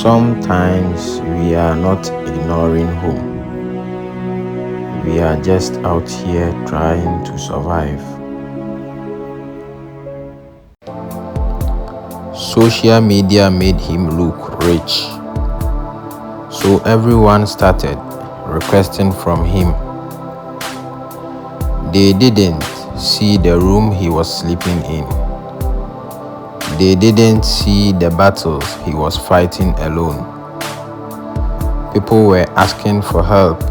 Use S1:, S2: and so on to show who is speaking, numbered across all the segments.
S1: Sometimes we are not ignoring home. We are just out here trying to survive. Social media made him look rich, so everyone started requesting from him. They didn't see the room he was sleeping in. They didn't see the battles he was fighting alone. People were asking for help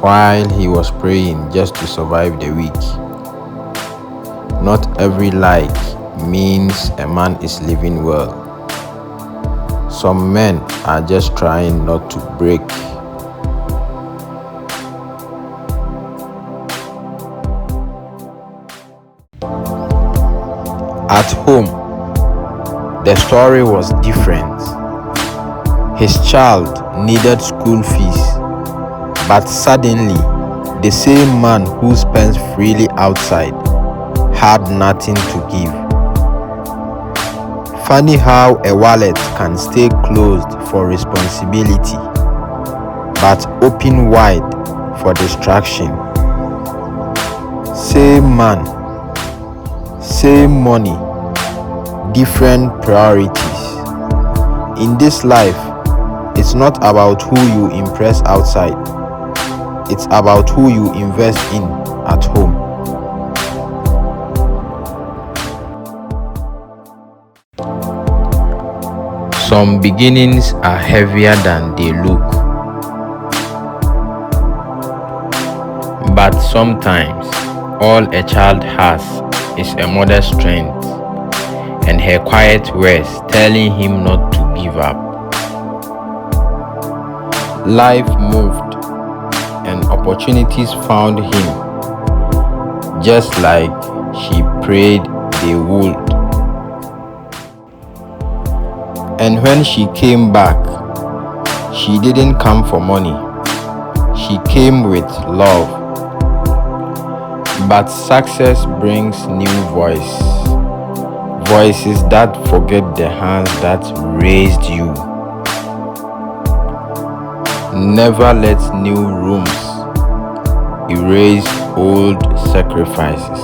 S1: while he was praying just to survive the week. Not every like means a man is living well. Some men are just trying not to break. At home, the story was different. His child needed school fees, but suddenly, the same man who spends freely outside had nothing to give. Funny how a wallet can stay closed for responsibility, but open wide for distraction. Same man, same money, different priorities. In this life, it's not about who you impress outside. It's about who you invest in at home. Some beginnings are heavier than they look. But sometimes, all a child has is a mother's strength and her quiet words telling him not to give up. Life moved and opportunities found him, just like she prayed they would. And when she came back, she didn't come for money. She came with love. But success brings new voices that forget the hands that raised you. Never let new rooms erase old sacrifices.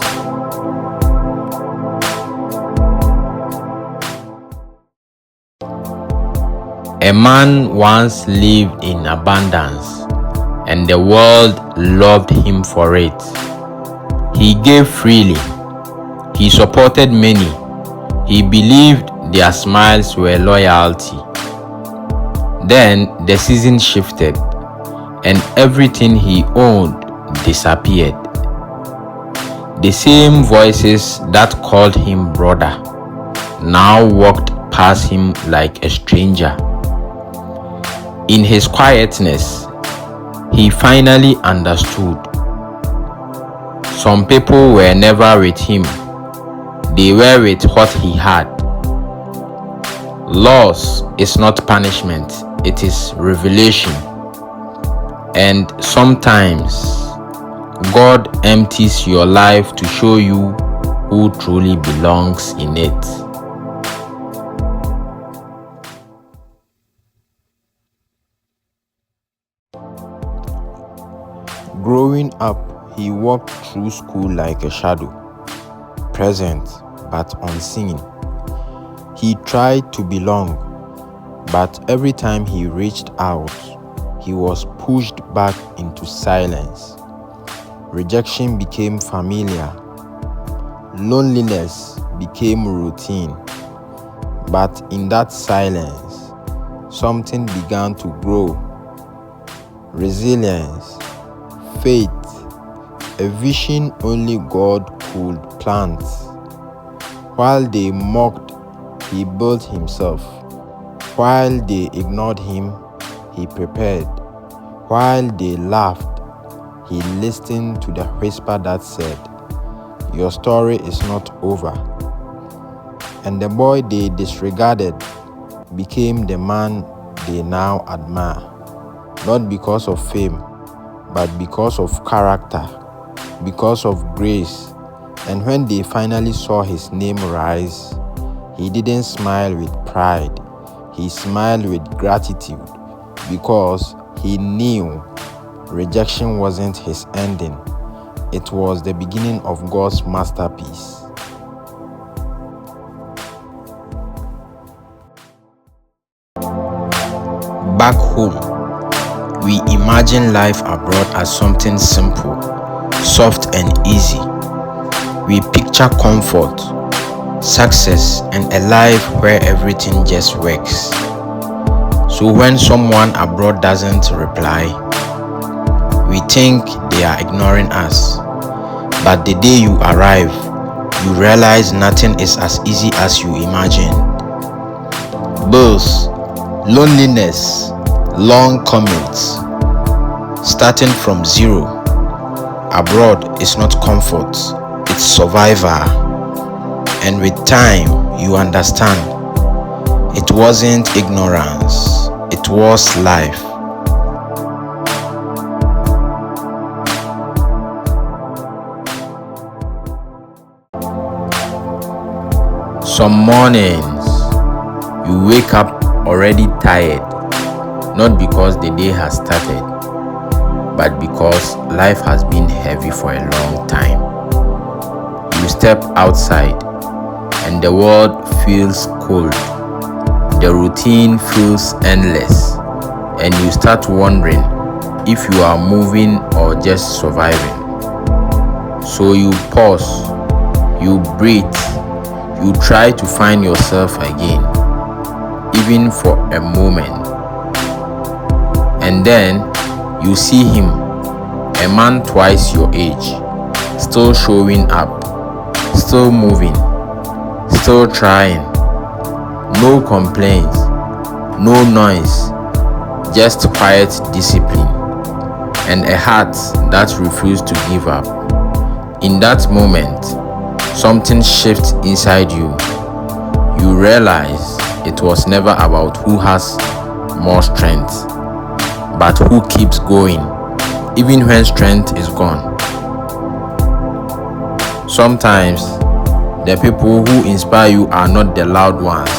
S1: A man once lived in abundance, and the world loved him for it. He gave freely. He supported many. He believed their smiles were loyalty. Then the season shifted, and everything he owned disappeared. The same voices that called him brother now walked past him like a stranger. In his quietness, he finally understood. Some people were never with him. They were with what he had. Loss is not punishment, it is revelation. And sometimes, God empties your life to show you who truly belongs in it. Growing up, he walked through school like a shadow, present but unseen. He tried to belong, but every time he reached out, he was pushed back into silence. Rejection became familiar. Loneliness became routine. But in that silence, something began to grow. Resilience, faith, a vision only God could plant. While they mocked, he built himself. While they ignored him, he prepared. While they laughed, he listened to the whisper that said, "Your story is not over." And the boy they disregarded became the man they now admire, not because of fame, but because of character, because of grace. And when they finally saw his name rise, he didn't smile with pride. he smiled with gratitude because he knew rejection wasn't his ending. It was the beginning of God's masterpiece. Back home, we imagine life abroad as something simple, soft and easy. We picture comfort, success, and a life where everything just works. So when someone abroad doesn't reply, we think they are ignoring us. But the day you arrive, you realize nothing is as easy as you imagined. Bills, loneliness, long commutes, starting from zero. Abroad is not comfort, it's survival. And with time, you understand. It wasn't ignorance, it was life. Some mornings, you wake up already tired, not because the day has started, but because life has been heavy for a long time. You step outside and the world feels cold. The routine feels endless, and you start wondering if you are moving or just surviving. So you pause, you breathe, you try to find yourself again, even for a moment. And then you see him, a man twice your age, still showing up, still moving, still trying. No complaints, no noise, just quiet discipline, and a heart that refused to give up. In that moment, something shifts inside you. You realize it was never about who has more strength, but who keeps going, even when strength is gone. Sometimes, the people who inspire you are not the loud ones,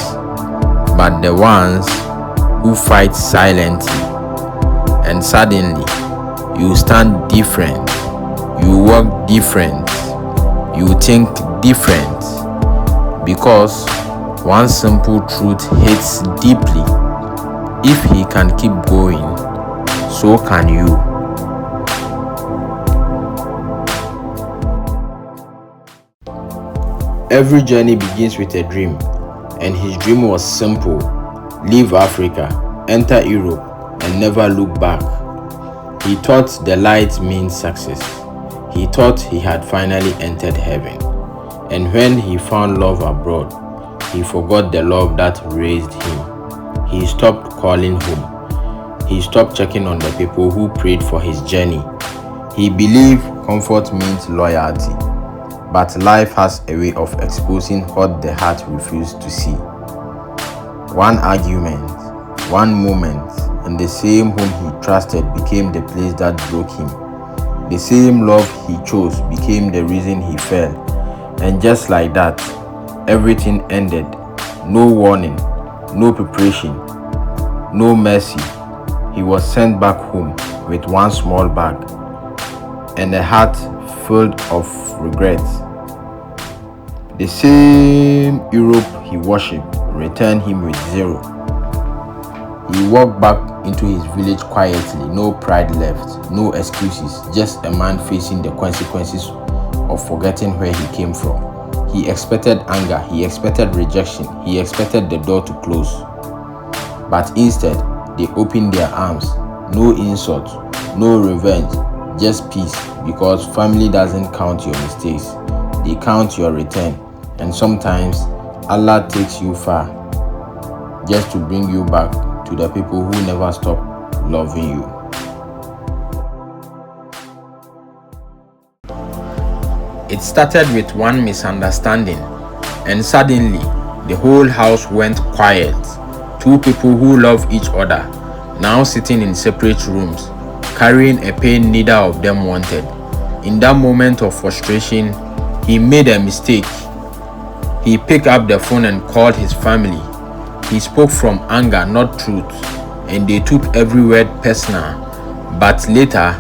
S1: but the ones who fight silently. And suddenly, you stand different, you walk different, you think different, because one simple truth hits deeply. If he can keep going, so can you. Every journey begins with a dream, and his dream was simple: leave Africa, enter Europe, and never look back. He thought the light means success. He thought he had finally entered heaven. And when he found love abroad, he forgot the love that raised him. He stopped calling home. He stopped checking on the people who prayed for his journey. He believed comfort means loyalty. But life has a way of exposing what the heart refused to see. One argument, one moment, and the same home he trusted became the place that broke him. The same love he chose became the reason he fell. And just like that, everything ended. No warning, no preparation, no mercy. He was sent back home with one small bag and a heart filled of regret. The same Europe he worshipped returned him with zero. He walked back into his village quietly, no pride left, no excuses, just a man facing the consequences of forgetting where he came from. He expected anger, he expected rejection, he expected the door to close. But instead, they opened their arms. No insult, no revenge, just peace, because family doesn't count your mistakes, they count your return. And sometimes Allah takes you far just to bring you back to the people who never stop loving you. It started with one misunderstanding, and suddenly the whole house went quiet. Two people who love each other, now sitting in separate rooms, carrying a pain neither of them wanted. In that moment of frustration, he made a mistake. He picked up the phone and called his family. He spoke from anger, not truth, and they took every word personal. But later,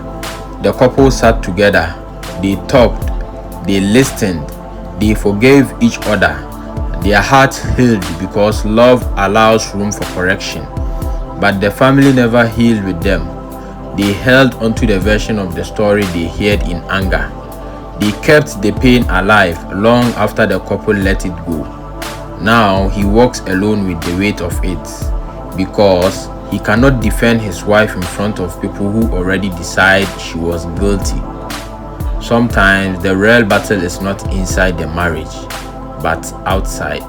S1: the couple sat together. They talked, they listened, they forgave each other. Their hearts healed because love allows room for correction. But the family never healed with them. They held onto the version of the story they heard in anger. They kept the pain alive long after the couple let it go. Now he walks alone with the weight of it because he cannot defend his wife in front of people who already decide she was guilty. Sometimes the real battle is not inside the marriage, but outside.